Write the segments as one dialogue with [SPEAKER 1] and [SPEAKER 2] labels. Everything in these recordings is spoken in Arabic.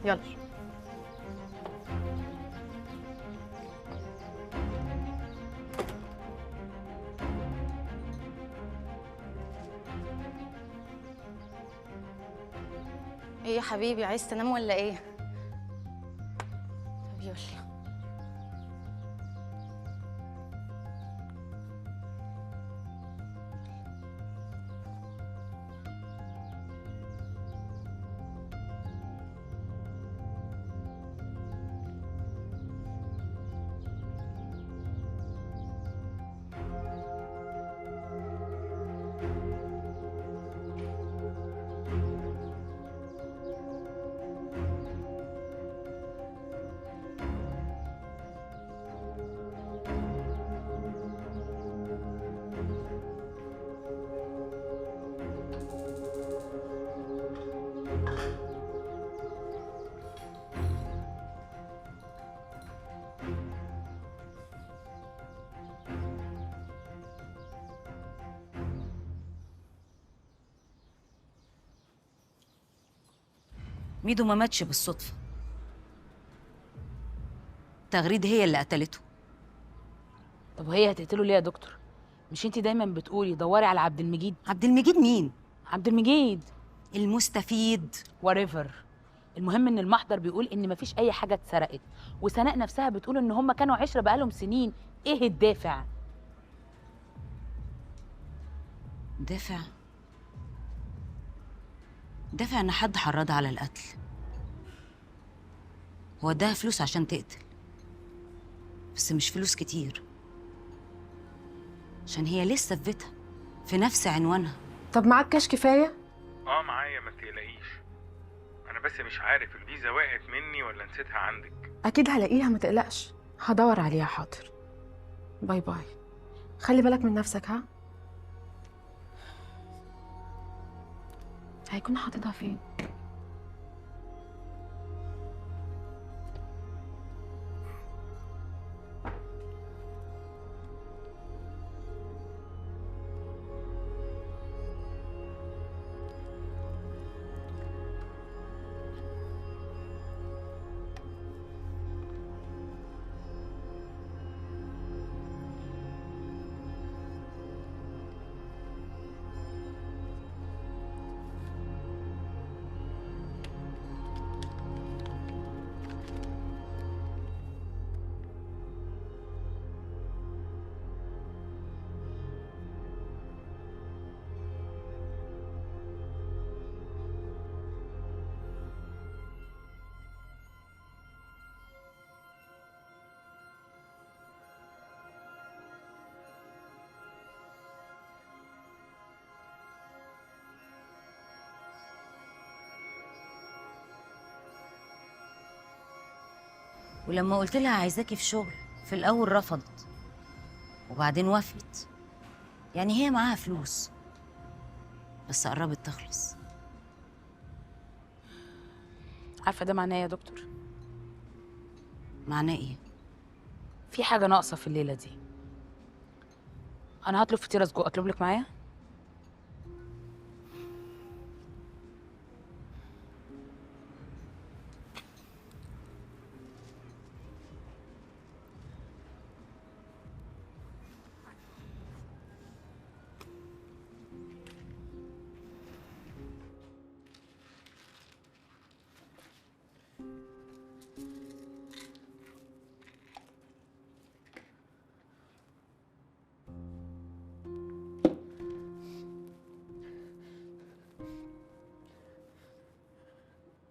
[SPEAKER 1] يلا. ايه يا حبيبي، عايز تنام ولا ايه؟ طب يلا.
[SPEAKER 2] ميدو ما ماتش بالصدفة، تغريد هي اللي قتلته.
[SPEAKER 3] طب وهي هتقتله ليه يا دكتور؟ مش انتي دايما بتقولي دوري على عبد المجيد؟
[SPEAKER 2] عبد المجيد مين؟
[SPEAKER 3] عبد المجيد
[SPEAKER 2] المستفيد.
[SPEAKER 3] وريفر. المهم ان المحضر بيقول ان مفيش اي حاجه اتسرقت، وسناء نفسها بتقول ان هم كانوا عشره بقالهم سنين. ايه الدافع؟
[SPEAKER 2] دافع دافع ان حد حرضها على القتل، هو اداها فلوس عشان تقتل، بس مش فلوس كتير، عشان هي لسه في بيتها في نفس عنوانها.
[SPEAKER 4] طب معاك كاش كفايه؟
[SPEAKER 5] معايا، ما تقلقيش. انا بس مش عارف الفيزا وقعت مني ولا نسيتها عندك.
[SPEAKER 4] اكيد هلاقيها، ما تقلقش، هدور عليها. حاضر، باي باي. خلي بالك من نفسك، ها؟ هيكون حاططها فين؟
[SPEAKER 2] ولما قلت لها عايزاكي في شغل، في الاول رفضت وبعدين وافقت. يعني هي معاها فلوس بس قربت تخلص.
[SPEAKER 3] عارفه ده معناه إيه يا دكتور؟
[SPEAKER 2] معناه ايه؟
[SPEAKER 3] في حاجه ناقصه في الليله دي. انا هطلب فطيره سجق، اطلب لك معايا؟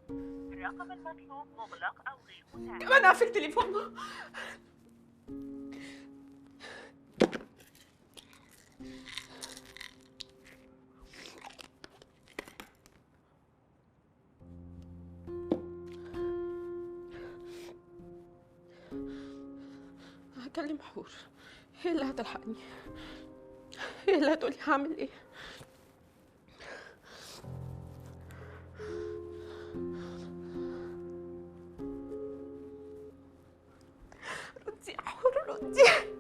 [SPEAKER 6] الرقم المطلوب مغلق أو غير متاح.
[SPEAKER 4] كمان قافل التليفون. هكلم حور، هي اللي هتلحقني، هي اللي هتقولي هعمل ايه. ردي يا حور، ردي.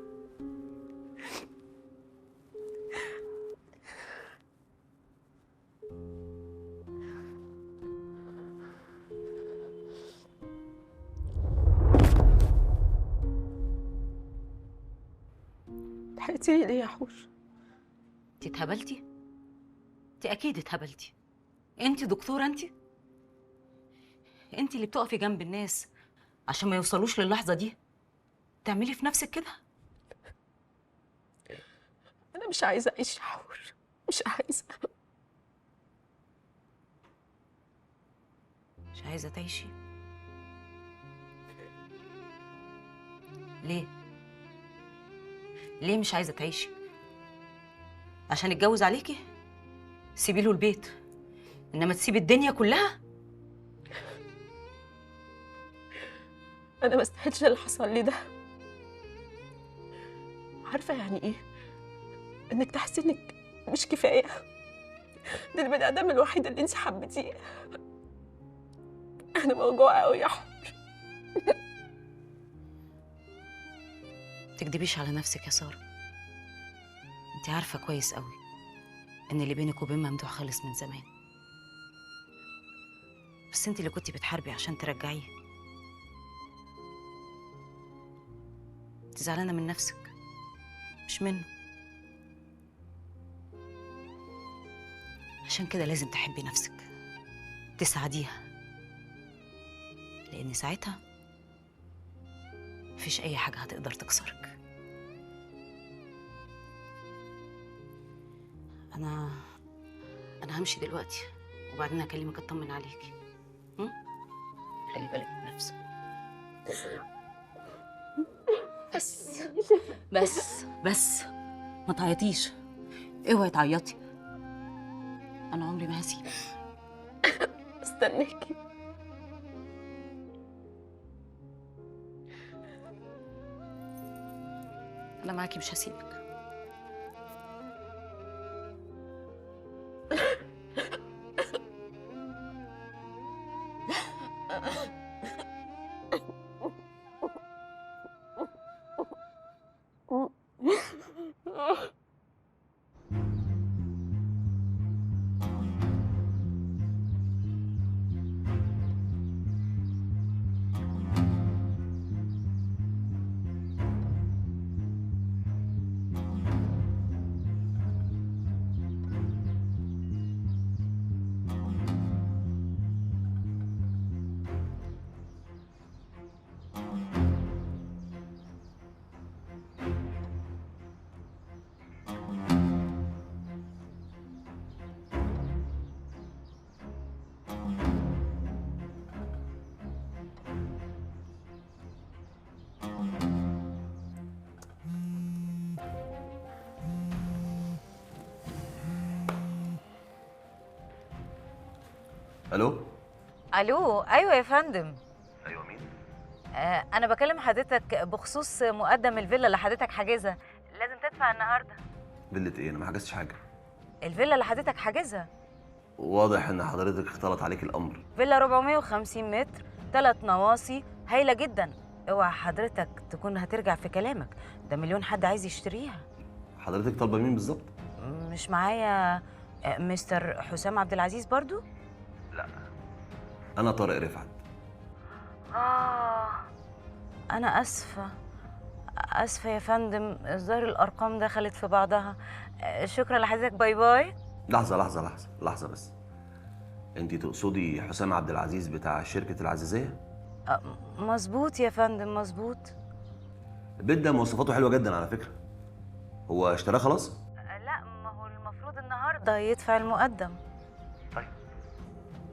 [SPEAKER 4] سبتيني ليه يا حور؟
[SPEAKER 2] انت اتهبلتي؟ انت اكيد اتهبلتي. انت دكتوره انت اللي بتقفي جنب الناس عشان ما يوصلوش للحظه دي تعملي في نفسك كده؟
[SPEAKER 4] انا مش عايزه اعيش يا حور، مش عايزه.
[SPEAKER 2] مش عايزه تعيشي؟ ليه؟ ليه مش عايزه تعيشي؟ عشان اتجوز عليكي؟ سيبي له البيت، انما تسيبي الدنيا كلها؟
[SPEAKER 4] انا ما استاهلش اللي حصل لي ده. عارفه يعني ايه انك تحسي انك مش كفايه؟ ده البني ادم الوحيد اللي انت حبيتيه. انا موجوعه قوي يا حور.
[SPEAKER 2] تكدبيش على نفسك يا ساره. انت عارفه كويس قوي ان اللي بينك وبين ممدوح خالص من زمان، بس انت اللي كنتي بتحاربي عشان ترجعيه. انت زعلانه من نفسك مش منه. عشان كده لازم تحبي نفسك، تساعديها، لان ساعتها مفيش اي حاجه هتقدر تكسرك. انا همشي دلوقتي وبعدين اكلمك اطمن عليكي. خلي بالك من نفسك. بس ما تعيطيش، اوعي تعيطي. انا عمري ما هسيبك.
[SPEAKER 4] استناكي.
[SPEAKER 2] انا معاكي مش هسيبك.
[SPEAKER 7] الو.
[SPEAKER 2] الو، ايوه يا فندم.
[SPEAKER 7] ايوه مين؟
[SPEAKER 2] انا بكلم حضرتك بخصوص مقدم الفيلا اللي حضرتك حاجزها. لازم تدفع النهارده.
[SPEAKER 7] فيلة ايه؟ انا ما حجزتش حاجه.
[SPEAKER 2] الفيلا اللي حضرتك حاجزها
[SPEAKER 7] واضح ان حضرتك اختلط عليك الامر.
[SPEAKER 2] فيلا 450 متر، 3 نواصي، هايله جدا. اوعى حضرتك تكون هترجع في كلامك، ده مليون حد عايز يشتريها.
[SPEAKER 7] حضرتك طالبه مين بالظبط؟
[SPEAKER 2] مش معايا مستر حسام عبد العزيز برضو؟
[SPEAKER 7] لا، انا طارق رفعت.
[SPEAKER 2] انا اسفه يا فندم، الظاهر الارقام دخلت في بعضها. شكرا لحضرتك، باي باي.
[SPEAKER 7] لحظه بس. انت تقصدي حسام عبد العزيز بتاع شركه العزيزيه؟
[SPEAKER 2] مظبوط يا فندم، مظبوط.
[SPEAKER 7] البيت ده مواصفاته حلوه جدا على فكره. هو اشتراه خلاص؟
[SPEAKER 2] لا، ما هو المفروض النهارده يدفع المقدم.
[SPEAKER 7] طيب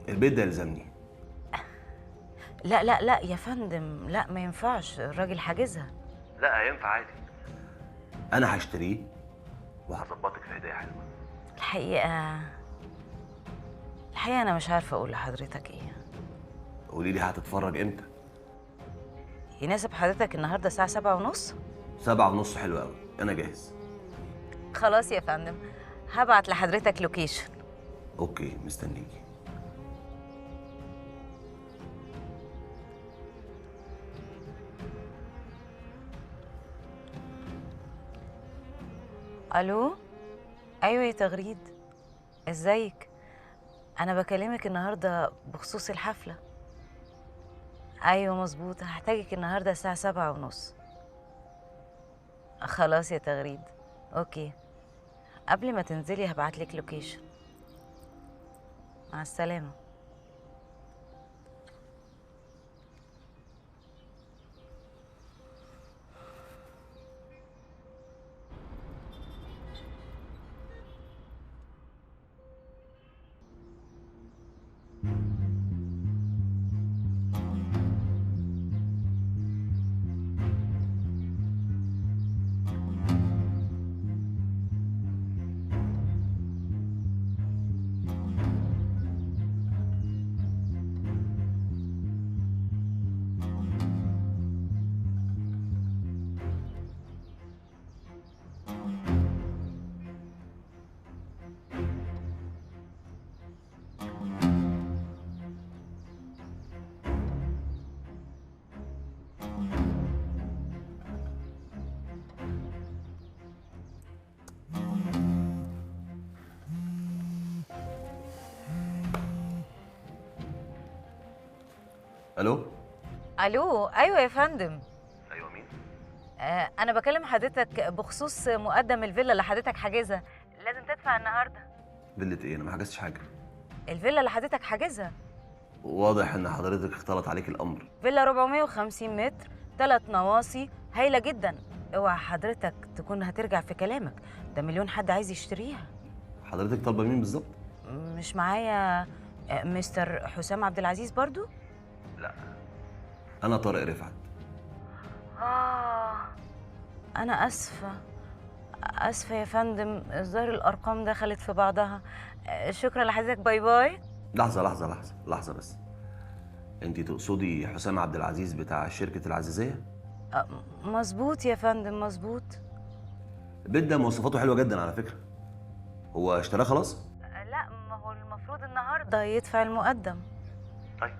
[SPEAKER 7] البيت ده يلزمني.
[SPEAKER 2] لا لا لا يا فندم، لا ما ينفعش، الراجل حاجزها.
[SPEAKER 7] لا هينفع عادي. انا هشتريه وهظبطك في هديه حلوه.
[SPEAKER 2] الحقيقه انا مش عارفه اقول لحضرتك ايه.
[SPEAKER 7] قولي لي هتتفرج امتى؟
[SPEAKER 2] يناسب حضرتك النهارده الساعه 7:30؟
[SPEAKER 7] 7:30 حلو قوي، انا جاهز.
[SPEAKER 2] خلاص يا فندم، هبعت لحضرتك لوكيشن.
[SPEAKER 7] اوكي، مستنيكي.
[SPEAKER 2] الو، ايوه يا تغريد، ازيك؟ انا بكلمك النهارده بخصوص الحفله. ايوه مظبوط، هحتاجك النهارده الساعه 7:30. خلاص يا تغريد، اوكي، قبل ما تنزلي هبعتلك لوكيشن. مع السلامة.
[SPEAKER 7] الو.
[SPEAKER 2] الو، ايوه يا فندم.
[SPEAKER 7] ايوه مين؟
[SPEAKER 2] انا بكلم حضرتك بخصوص مقدم الفيلا اللي حضرتك حاجزها. لازم تدفع النهارده.
[SPEAKER 7] فيلة ايه؟ انا ما حجزتش حاجه.
[SPEAKER 2] الفيلا اللي حضرتك حاجزها
[SPEAKER 7] واضح ان حضرتك اختلط عليك الامر.
[SPEAKER 2] فيلا 450 متر، 3 نواصي، هايله جدا. اوعى حضرتك تكون هترجع في كلامك، ده مليون حد عايز يشتريها.
[SPEAKER 7] حضرتك طالبه مين بالظبط؟
[SPEAKER 2] مش معايا مستر حسام عبد العزيز برضو؟
[SPEAKER 7] لا، انا طارق رفعت.
[SPEAKER 2] انا اسفه يا فندم، الظاهر الارقام دخلت في بعضها. شكرا لحضرتك، باي باي.
[SPEAKER 7] لحظه بس. انت تقصدي حسام عبد العزيز بتاع شركه العزيزيه؟
[SPEAKER 2] مظبوط يا فندم، مظبوط.
[SPEAKER 7] البيت ده مواصفاته حلوه جدا على فكره. هو اشتراه خلاص؟
[SPEAKER 2] لا، ما هو المفروض النهارده يدفع المقدم.
[SPEAKER 7] طيب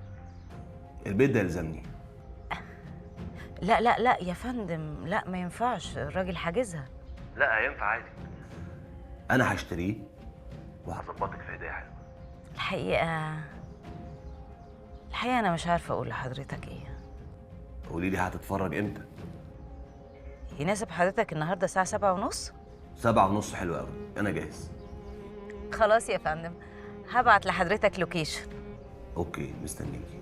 [SPEAKER 7] البيت ده يلزمني.
[SPEAKER 2] لا لا لا يا فندم، لا ما ينفعش، الراجل حاجزها.
[SPEAKER 7] لا هينفع عادي. انا هشتريه وهظبطك في هديه حلوه.
[SPEAKER 2] الحقيقه انا مش عارفه اقول لحضرتك ايه.
[SPEAKER 7] قولي لي هتتفرج امتى؟
[SPEAKER 2] يناسب حضرتك النهارده الساعه 7:30؟
[SPEAKER 7] 7:30 حلو قوي، انا جاهز.
[SPEAKER 2] خلاص يا فندم، هبعت لحضرتك لوكيشن.
[SPEAKER 7] اوكي، مستنيكي.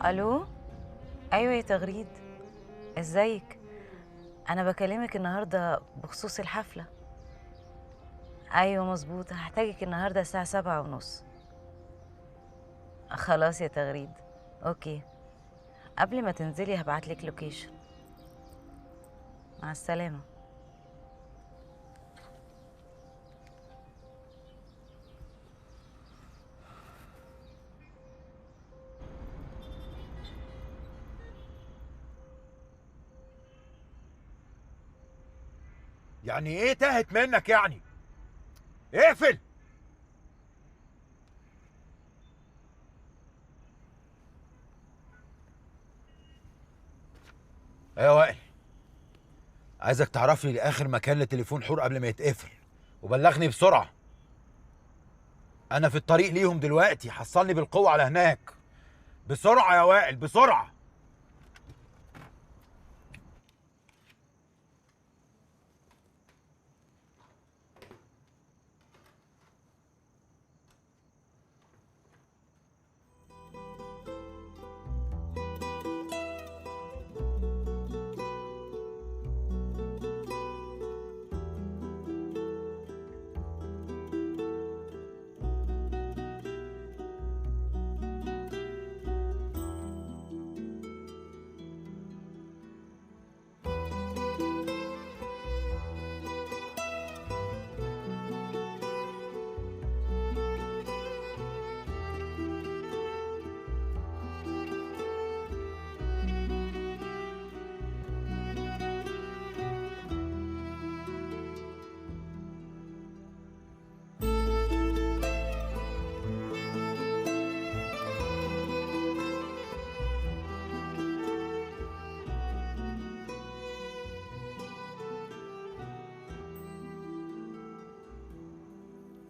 [SPEAKER 2] الو، ايوه يا تغريد، ازيك؟ انا بكلمك النهارده بخصوص الحفله. ايوه مظبوط، هحتاجك النهارده الساعه 7:30. خلاص يا تغريد، اوكي، قبل ما تنزلي هبعتلك لوكيشن. مع السلامه.
[SPEAKER 8] يعني ايه تاهت منك يعني؟ اقفل. يا وائل، عايزك تعرف لي اخر مكان لتليفون حور قبل ما يتقفل وبلغني بسرعه. انا في الطريق ليهم دلوقتي، حصلني بالقوه على هناك. بسرعه يا وائل، بسرعه.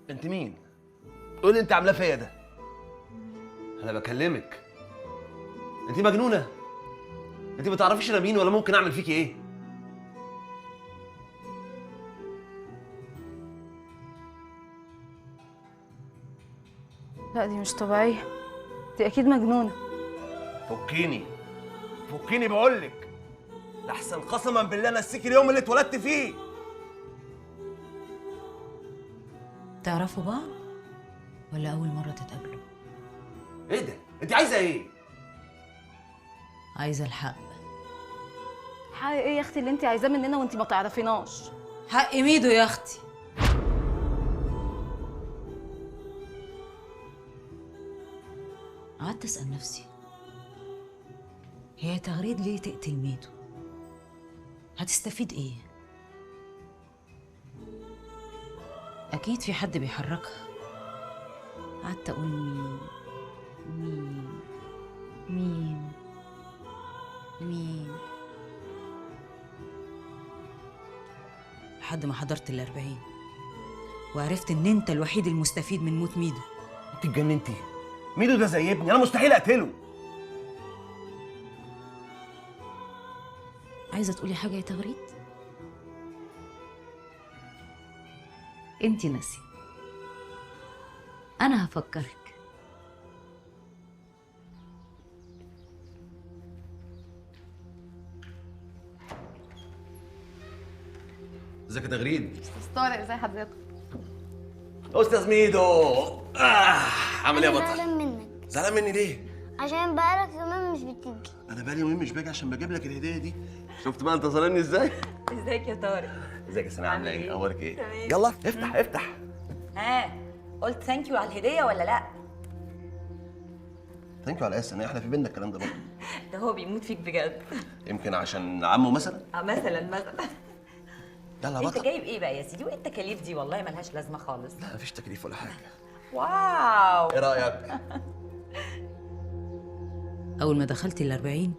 [SPEAKER 9] انت مين؟ قولي انت عاملاه فيا ده.
[SPEAKER 7] انا بكلمك. انت مجنونه؟ انت ما تعرفيش انا مين ولا ممكن اعمل فيكي ايه؟
[SPEAKER 1] لا دي مش طبيعية، دي أكيد مجنونة.
[SPEAKER 7] فكيني فكيني بقولك، لحسن قسما بالله نسيك اليوم اللي اتولدت فيه.
[SPEAKER 2] تعرفوا بعض ولا أول مرة تتقابلوا؟
[SPEAKER 7] ايه ده؟ انت عايزه ايه؟
[SPEAKER 2] عايزة الحق.
[SPEAKER 1] حق ايه يا اختي اللي انت عايزاه مننا وانت ما تعرفيناش؟
[SPEAKER 2] حق ميدو يا أختي. قعدت أسأل نفسي، هي تغريد ليه تقتل ميدو؟ هتستفيد ايه؟ أكيد في حد بيحركها. قعدت أقول مين لحد ما حضرت ال40 وعرفت إن أنت الوحيد المستفيد من موت ميدو.
[SPEAKER 7] انت اتجننتي؟ ميدو ده زي ابني، انا مستحيل اقتله.
[SPEAKER 2] عايزة تقولي حاجة يا تغريد؟ انتي ناسي، أنا هفكرك.
[SPEAKER 7] ازيك يا تغريد؟
[SPEAKER 1] استاذ طارق ازي حضرتك؟
[SPEAKER 7] استاذ ميدو. عامل ايه يا بطل؟
[SPEAKER 9] زعلان منك.
[SPEAKER 7] زعلان مني ليه؟
[SPEAKER 9] عشان بقالك يومين مش بتيجي.
[SPEAKER 7] انا بقالي يومين مش باجي عشان بجيب لك الهديه دي. شفت بقى انت ظالمني ازاي؟
[SPEAKER 10] ازيك يا طارق؟
[SPEAKER 7] ازيك يا سناء، عامله ايه؟ اخبارك ايه؟
[SPEAKER 10] تمام.
[SPEAKER 7] يلا افتح افتح.
[SPEAKER 10] ها قلت ثانك يو على الهديه ولا لا؟
[SPEAKER 7] ثانك يو على ايه يا سناء؟ احنا في بينا الكلام ده برضه.
[SPEAKER 10] ده هو بيموت فيك بجد.
[SPEAKER 7] يمكن عشان عمه مثلا؟
[SPEAKER 10] مثلا
[SPEAKER 7] يلا يا
[SPEAKER 10] انت
[SPEAKER 7] بطل.
[SPEAKER 10] جايب ايه بقى يا سيدي؟ وايه التكاليف دي؟ والله ملهاش لازمه خالص.
[SPEAKER 7] لا مفيش تكليف ولا حاجه.
[SPEAKER 10] واو،
[SPEAKER 7] ايه رايك؟
[SPEAKER 2] أول ما دخلت ال40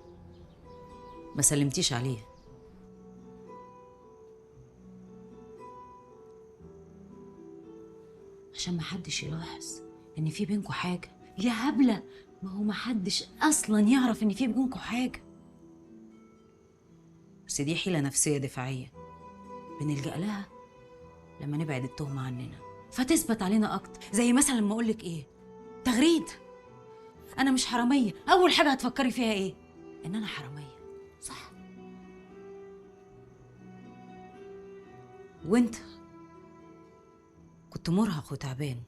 [SPEAKER 2] ما سلمتيش عليه. عشان ما حدش يلاحظ إن في بينكوا حاجة. يا هبلة، ما هو ما حدش أصلاً يعرف إن في بينكوا حاجة. بس دي حيلة نفسية دفاعية بنلجأ لها لما نبعد التهمة عننا فتثبت علينا أكتر. زي مثلا لما أقولك إيه، تغريد أنا مش حرامية، أول حاجة هتفكري فيها إيه؟ إن أنا حرامية، صح؟ وأنت كنت مرهق وتعبان،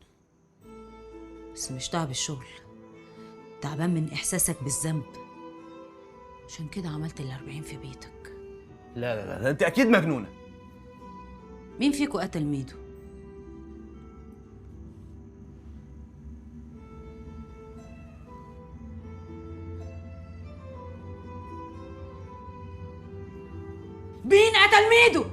[SPEAKER 2] بس مش تعب الشغل، تعبان من إحساسك بالذنب. عشان كده عملت ال40 في بيتك.
[SPEAKER 7] لا لا لا، انت اكيد مجنونه.
[SPEAKER 2] مين فيكوا قتل ميدو؟ مين قتل ميدو؟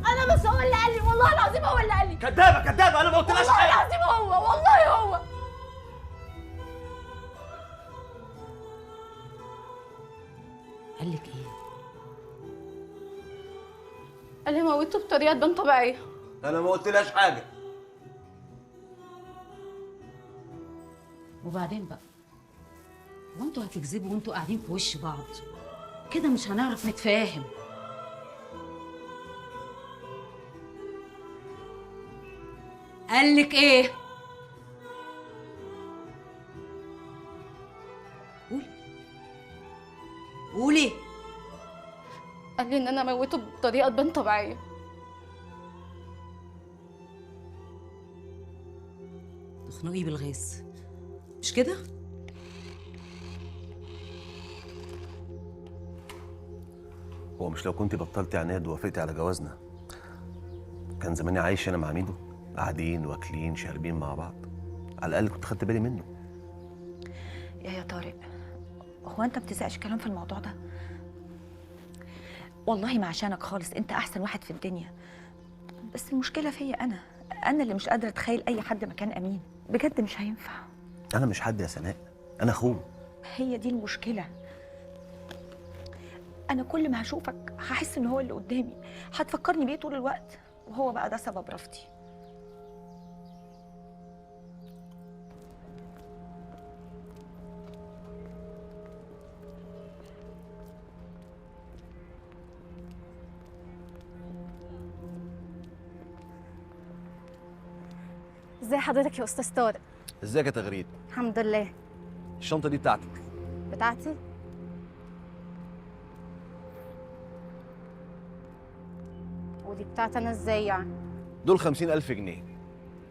[SPEAKER 1] انا بس هو اللي قال لي، والله العظيم هو اللي قال لي.
[SPEAKER 7] كدابه كدابه، انا ما قلتلهاش
[SPEAKER 1] والله
[SPEAKER 7] حاجه.
[SPEAKER 1] العظيم هو، والله هو.
[SPEAKER 2] قالك إيه؟
[SPEAKER 1] قال لي موته بطريقه تبان طبيعيه.
[SPEAKER 7] انا ما قلتلهاش حاجه.
[SPEAKER 2] وبعدين بقى، وانتوا هتكذبوا وانتوا قاعدين في وش بعض كده؟ مش هنعرف نتفاهم. قالك ايه؟ قولي قولي.
[SPEAKER 1] قال لي ان انا موته بطريقه تبان طبيعيه.
[SPEAKER 2] تخنقي بالغاز مش كده؟
[SPEAKER 7] هو مش لو كنت بطلتي عناد ووافقتي على جوازنا كان زماني عايش هنا مع ميدو، قاعدين واكلين شاربين مع بعض؟ على الاقل كنت خدت بالي منه.
[SPEAKER 11] يا طارق، هو انت بتزقش كلام في الموضوع ده؟ والله ما عشانك خالص، انت احسن واحد في الدنيا، بس المشكله فيا انا اللي مش قادره اتخيل اي حد مكان امين، بجد مش هينفع.
[SPEAKER 7] انا مش حد يا سناء، انا اخوه.
[SPEAKER 11] هي دي المشكله، انا كل ما هشوفك هحس ان هو اللي قدامي، هتفكرني بيه طول الوقت، وهو بقى ده سبب رفضي.
[SPEAKER 1] ازي حضرتك يا استاذ طارق؟
[SPEAKER 7] ازيك يا تغريد؟
[SPEAKER 1] الحمد لله.
[SPEAKER 7] الشنطه دي بتاعتك.
[SPEAKER 1] بتاعتي؟ ودي بتاعتي انا ازاي يعني؟
[SPEAKER 7] دول 50,000 جنيه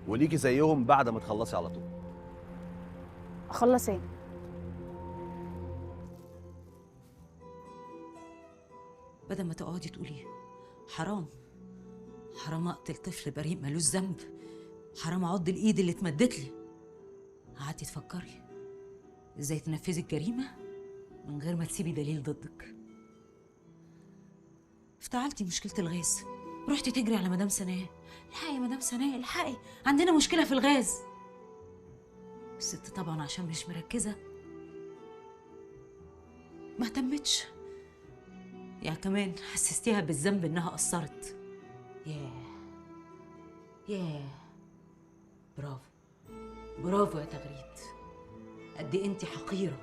[SPEAKER 7] وليكي زيهم بعد ما تخلصي على طول.
[SPEAKER 1] اخلص ايه؟
[SPEAKER 2] بدل ما تقعدي تقولي حرام حرام اقتل طفل بريء ملوش ذنب، حرام اعض الايد اللي اتمدت لي، قعدتي تفكري ازاي تنفذي الجريمه من غير ما تسيبي دليل ضدك. افتعلتي مشكله الغاز، رحتي تجري على مدام سناء، الحقي يا مدام سناء الحقي عندنا مشكله في الغاز. الست طبعا عشان مش مركزه ما اهتمتش، يعني كمان حسستيها بالذنب انها قصرت. ياه برافو برافو يا تغريد، قد ايه انت حقيره.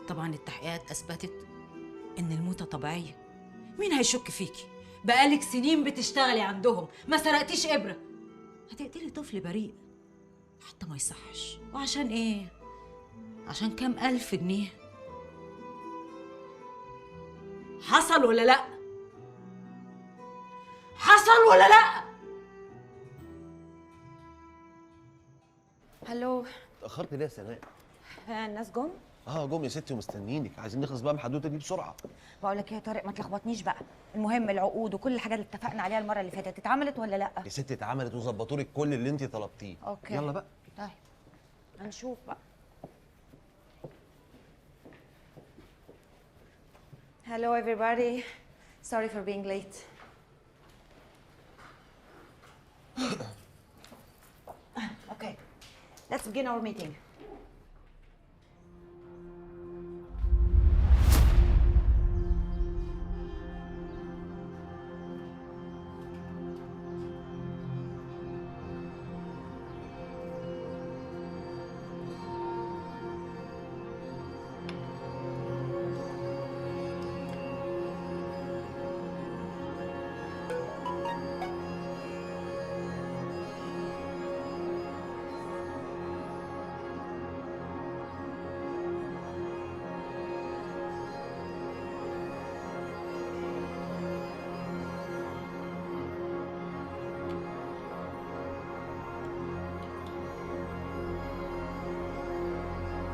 [SPEAKER 2] طبعا التحقيقات اثبتت ان الموتة طبيعيه، مين هيشك فيكي؟ بقالك سنين بتشتغلي عندهم، ما سرقتيش ابره، هتقتلي طفل بريء حتى ما يصحش. وعشان ايه؟ عشان كام 1000 جنيه؟ حصل ولا لا؟ حصل ولا لا؟
[SPEAKER 11] هلو.
[SPEAKER 7] اتاخرت ليه يا سناء؟
[SPEAKER 11] الناس جم؟
[SPEAKER 7] جم يا ستي ومستنيينك، عايزين نخلص بقى من الحدوته دي بسرعه.
[SPEAKER 11] بقول لك ايه يا طارق، ما تلخبطنيش بقى، المهم العقود وكل الحاجات اللي اتفقنا عليها المره اللي فاتت اتعملت ولا لا؟
[SPEAKER 7] يا ستي اتعملت وظبطوا لك كل اللي انت طلبتيه.
[SPEAKER 11] اوكي
[SPEAKER 7] يلا بقى.
[SPEAKER 11] طيب هنشوف بقى. Hello everybody. Sorry for being late. Okay. Let's begin our meeting.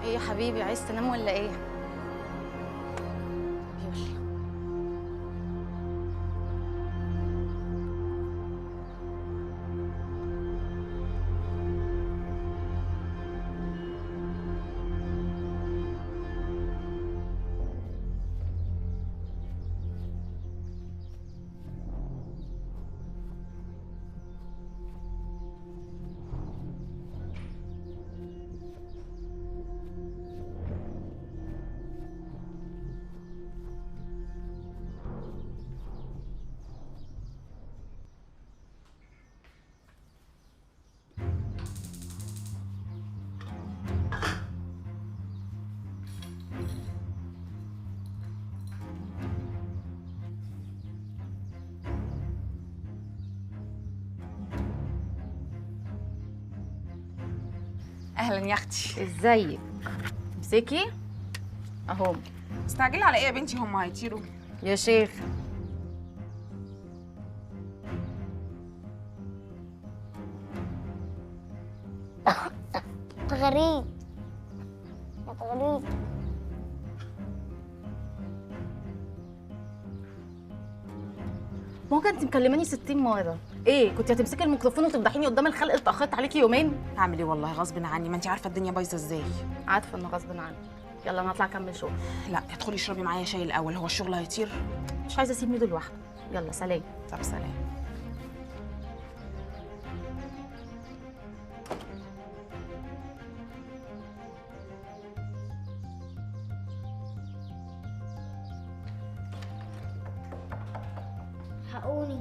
[SPEAKER 1] ايه يا حبيبي، عايز تنام ولا ايه؟ يلا.
[SPEAKER 12] اهلا يا اختي.
[SPEAKER 1] ازيك؟ امسكي اهو.
[SPEAKER 12] مستعجله على ايه يا بنتي؟ هم هيطيروا
[SPEAKER 1] يا شيخ.
[SPEAKER 9] غريب يا غريب.
[SPEAKER 1] ممكن انت مكلماني 60 مره، ايه كنت هتمسكي الميكروفون وتفضحيني قدام الخلق اللي اتاخرت عليكي يومين؟
[SPEAKER 12] هعمل ايه والله، غصب عني، ما انت عارفه الدنيا بايظه ازاي.
[SPEAKER 1] عارفه انه غصب عني. يلا انا هطلع اكمل شغل.
[SPEAKER 12] لا ادخلي اشربي معايا شاي الاول، هو الشغل هيطير. مش عايزه اسيب ميدو لوحده. يلا سلام.
[SPEAKER 3] طب سلام.
[SPEAKER 9] حقوني.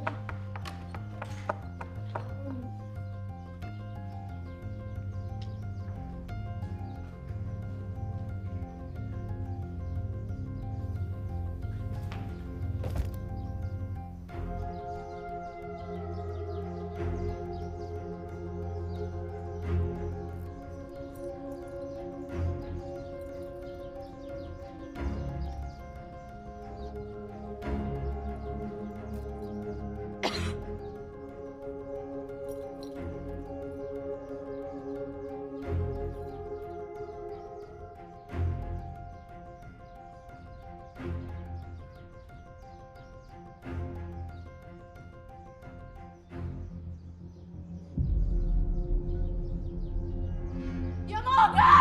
[SPEAKER 1] يا موجة!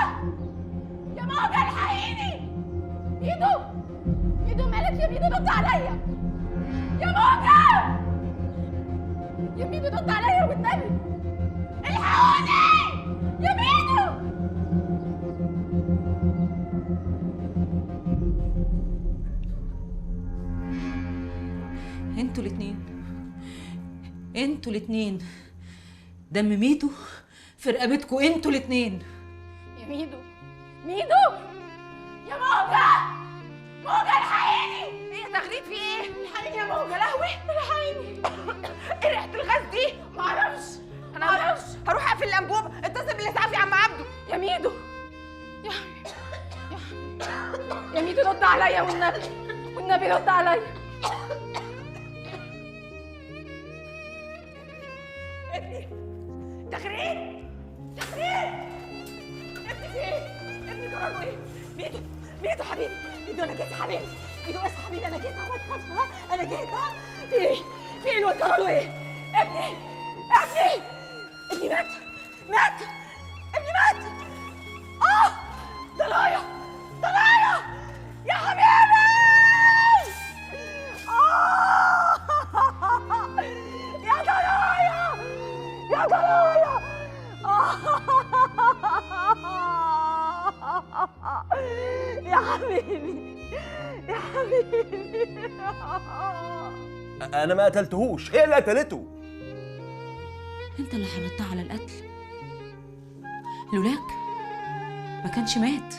[SPEAKER 1] يا موجة الحقيني! ميدو! ميدو مالك يا ميدو؟ رد عليا! يا موجة! يا ميدو رد عليا والنبي! الحقوني! يا ميدو!
[SPEAKER 2] انتوا الاتنين دم ميدو في رقبتكوا انتوا الاتنين.
[SPEAKER 1] يا ميدو! ميدو! يا موجة! موجة الحقيني! ايه يا تغريد في ايه؟ الحقيني يا موجة، لهوي الحقيني! ايه ريحة الغاز دي؟ معرفش هروح اقفل الانبوب. اتصل بالاسعاف يا عم عبده. يا ميدو! يا ميدو رد عليا والنبي رد عليا. ابني تغريد ابني في ايه؟ ابني جراله ايه؟ ميدو حبيبي، ميدو انا جيت يا حبيبي، ميدو بس حبيبي انا جيت اهو، ما تخافش ها، انا جيت ها. في ايه الواد جراله ايه؟ ابني مات ابني مات. ضلايا يا حبيبي. يا ضلايا يا حبيبي.
[SPEAKER 7] انا ما قتلتهوش، هي اللي قتلته.
[SPEAKER 2] انت اللي حرضتها على القتل، لولاك ما كانش مات.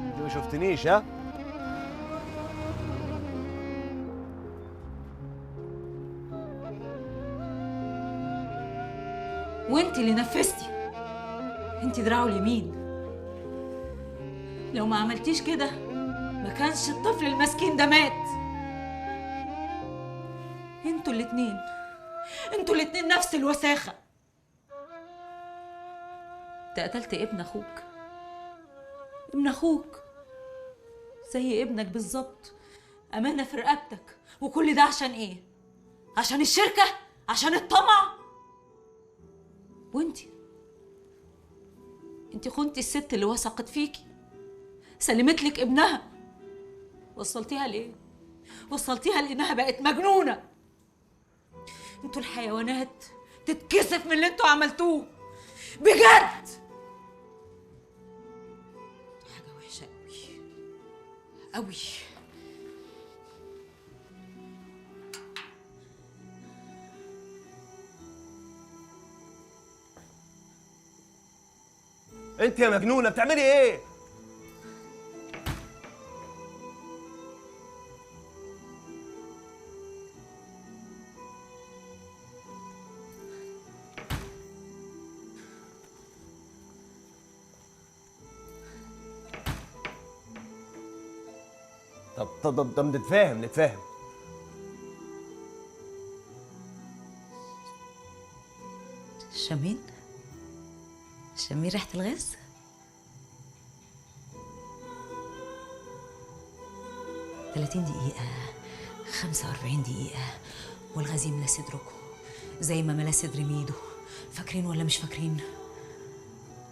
[SPEAKER 7] انت ما شفتنيش ها؟
[SPEAKER 2] وانت اللي نفذتي، انت دراعه اليمين. لو ما عملتيش كده ما كانش الطفل المسكين ده مات. انتوا الاتنين نفس الوساخة. انت قتلت ابن اخوك زي ابنك بالظبط، امانة في رقبتك. وكل ده عشان ايه؟ عشان الشركة؟ عشان الطمع؟ انت خنتي الست اللي وثقت فيكي، سلمت لك ابنها. وصلتيها ليه؟ وصلتيها لانها بقت مجنونه. انتوا الحيوانات تتكسف من اللي انتوا عملتوه بجد. حاجه وحشه قوي.
[SPEAKER 7] انت يا مجنونه بتعملي ايه؟ طب نتفاهم.
[SPEAKER 2] شمين ريحة الغاز؟ ثلاثين دقيقة 45 دقيقة والغاز يملى صدركم زي ما ملا صدر ميدو فاكرين ولا مش فاكرين؟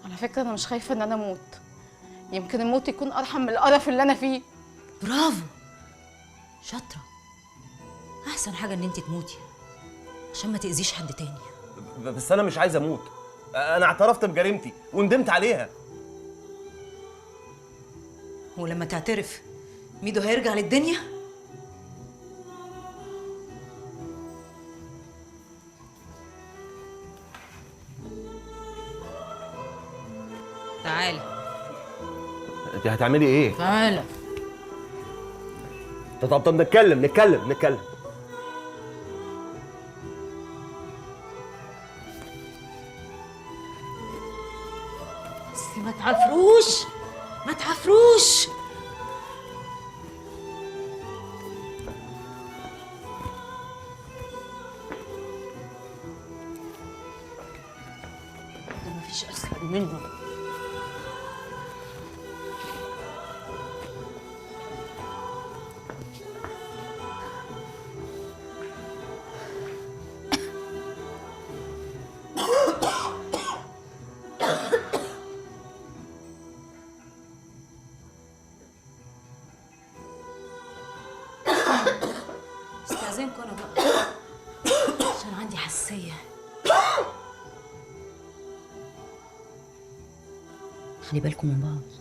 [SPEAKER 1] على فكره انا مش خايفه ان انا اموت، يمكن الموت يكون ارحم من القرف اللي انا فيه.
[SPEAKER 2] برافو، شاطره. احسن حاجه ان انت تموتي عشان ما تاذيش حد تاني.
[SPEAKER 7] بس انا مش عايز اموت، انا اعترفت بجريمتي وندمت عليها.
[SPEAKER 2] ولما تعترف ميدو هيرجع للدنيا؟ تعالي.
[SPEAKER 7] انت هتعملي ايه؟
[SPEAKER 2] تعالى.
[SPEAKER 7] طب نتكلم.
[SPEAKER 2] بس ما تعفروش. ده مفيش اسهل منه. استاذنكم انا بقى عشان عندي حساسيه. خلي بالكم من بعض.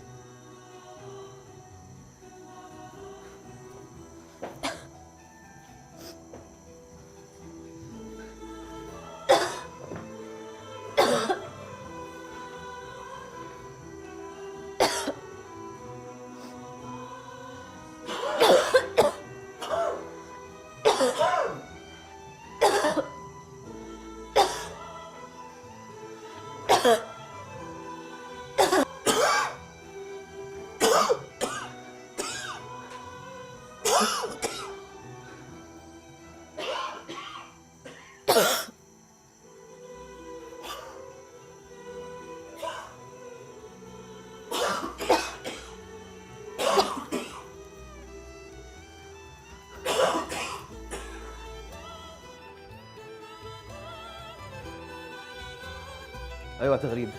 [SPEAKER 7] ايوه يا تغريد،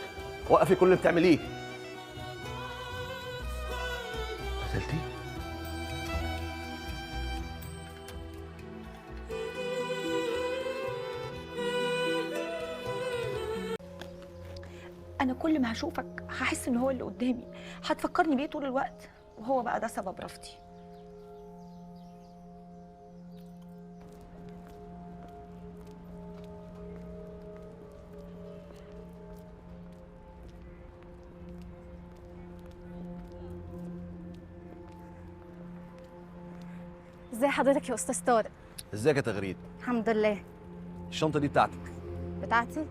[SPEAKER 7] وقفي كل اللي بتعمليه. قتلتي؟
[SPEAKER 11] انا كل ما هشوفك هحس ان هو اللي قدامي، هتفكرني بيه طول الوقت، وهو بقى ده سبب رفضي.
[SPEAKER 12] ازي حضرتك يا استاذ طارق؟
[SPEAKER 7] ازيك يا تغريد؟
[SPEAKER 12] الحمد لله.
[SPEAKER 7] الشنطه دي بتاعتك.
[SPEAKER 12] بتاعتي؟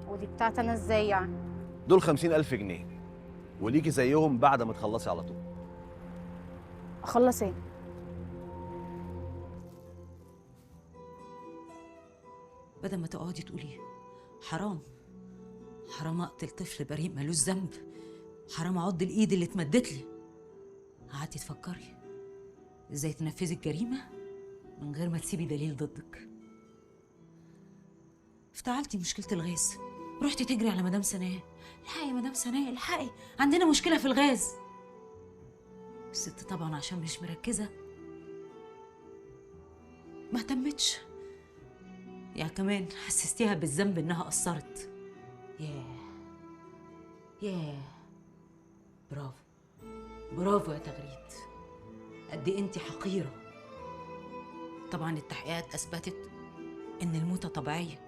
[SPEAKER 12] ودي بتاعتي انا ازاي يعني؟
[SPEAKER 7] دول 50,000 جنيه وليكي زيهم بعد ما تخلصي على طول.
[SPEAKER 12] اخلص ايه؟
[SPEAKER 2] بدل ما تقعدي تقولي حرام اقتل طفل بريء ملوش ذنب، حرام اعض الايد اللي اتمدت لي، قعدتي تفكري ازاي تنفذي الجريمه من غير ما تسيبي دليل ضدك. افتعلتي مشكله الغاز، رحتي تجري على مدام سناء، الحقي يا مدام سناء الحقي، عندنا مشكله في الغاز. الست طبعا عشان مش مركزه ما اهتمتش، يعني كمان حسستيها بالذنب انها قصرت. ياه برافو يا تغريد، قد ايه انت حقيره. طبعا التحقيقات اثبتت ان الموتة طبيعيه،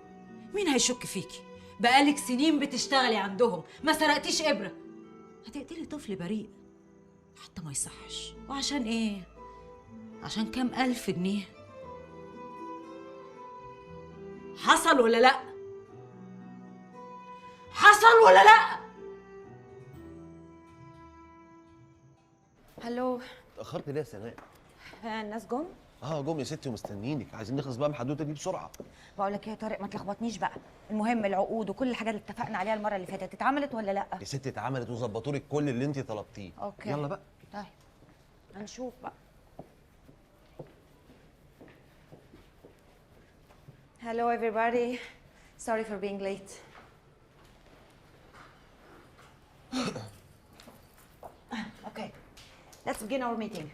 [SPEAKER 2] مين هيشك فيكي؟ بقالك سنين بتشتغلي عندهم، ما سرقتيش ابره، هتقتلي طفل بريء حتى ما يصحش. وعشان ايه؟ عشان كام 1000 جنيه؟ حصل ولا لا؟ حصل ولا لا؟
[SPEAKER 11] هلو.
[SPEAKER 7] اتاخرت ليه يا سناء؟
[SPEAKER 11] الناس جم؟
[SPEAKER 7] جم يا ستي ومستنيينك، عايزين نخلص بقى من الحدوته دي بسرعه.
[SPEAKER 11] بقول لك ايه يا طارق، ما تلخبطنيش بقى. المهم العقود وكل الحاجات اللي اتفقنا عليها المره اللي فاتت اتعملت ولا لا؟
[SPEAKER 7] يا ستي اتعملت وظبطوا لك كل اللي انت طلبتيه.
[SPEAKER 11] اوكي
[SPEAKER 7] يلا بقى.
[SPEAKER 11] طيب هنشوف بقى. Hello everybody. Sorry for being late. Okay. Let's begin our meeting.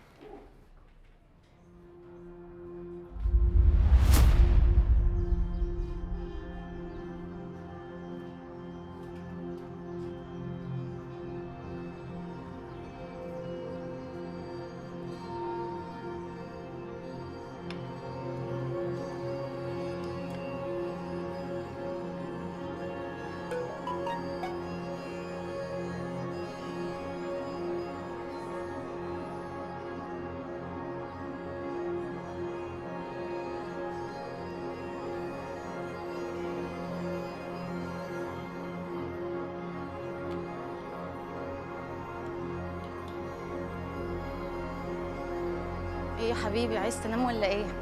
[SPEAKER 12] ايه يا حبيبي، عايز تنام ولا ايه؟ يلا.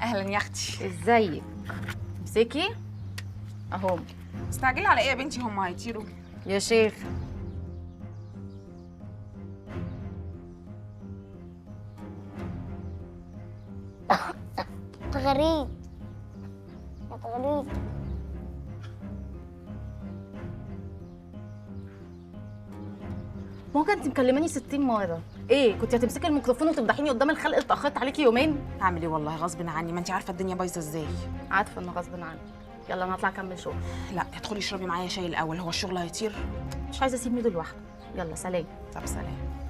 [SPEAKER 1] اهلا يا اختي.
[SPEAKER 12] ازيك؟ امسكي اهو.
[SPEAKER 1] مستعجله على ايه يا بنتي؟ هم هيطيروا
[SPEAKER 12] يا شيخ.
[SPEAKER 9] تغريد يا تغريد.
[SPEAKER 12] ممكن انت مكلماني 60 مره. ايه كنت هتمسكي الميكروفون وتفضحيني قدام الخلق اللي اتاخرت عليكي يومين؟
[SPEAKER 1] هعمل ايه والله، غصب عني، ما انت عارفه الدنيا بايظه ازاي.
[SPEAKER 12] عارفه انه غصب عني. يلا انا هطلع اكمل شغل.
[SPEAKER 1] لا ادخلي اشربي معايا شاي الاول، هو الشغل هيطير.
[SPEAKER 12] مش عايزه اسيب ميدو لوحده. يلا سلام.
[SPEAKER 1] طب سلام.